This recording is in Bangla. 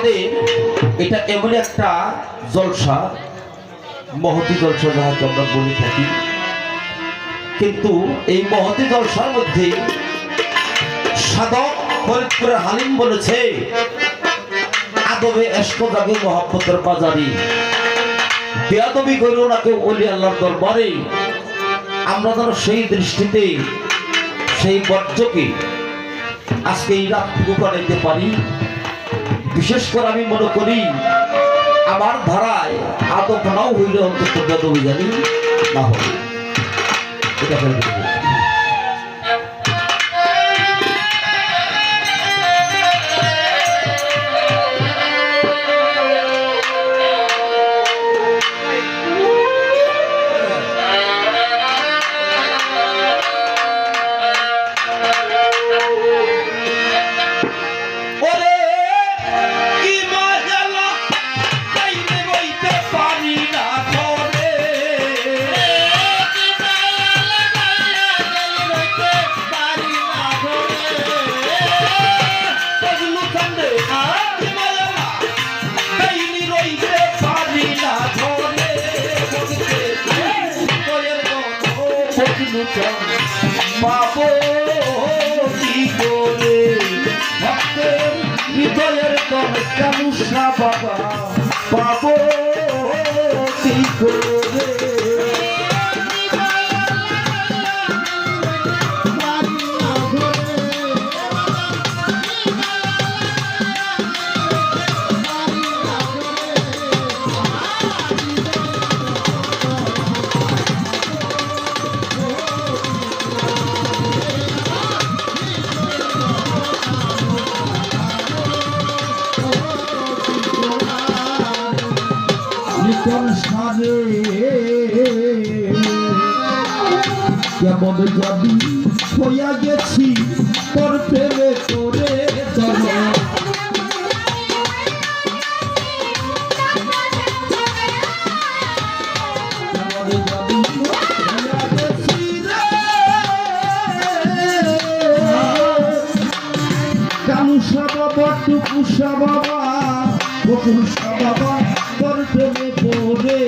আমাদের এটা এমন একটা জলসা, মহতি জলসা যাহাকে আমরা বলে থাকি, কিন্তু এই মহতি জলসার মধ্যে সাধক ফরিদপুরের হালিম বলেছে আদবে এশক জাগে মহব্বতের বাজারি, বেয়াদবি করিও না কেউ ওলি আল্লাহর দরবারে। আমরা যেন সেই দৃষ্টিতে সেই বর্জ্যকে আজকে এই রাতটুকু কাটাইতে পারি। বিশেষ করে আমি মনে করি আমার ধারায় আদব নাও হইলে অন্তত বেদবি জানি না হবে, এটা ফেলে পাবো কি করে ভক্তের হৃদয়ের কানুষা বাবা, পাবো কি করে কেমন যাবি হইয়া গেছি তোর প্রেমে করে কানুষা বাবা টুকুষা বাবা বকুষা বাবা তোর প্রেমে পড়ে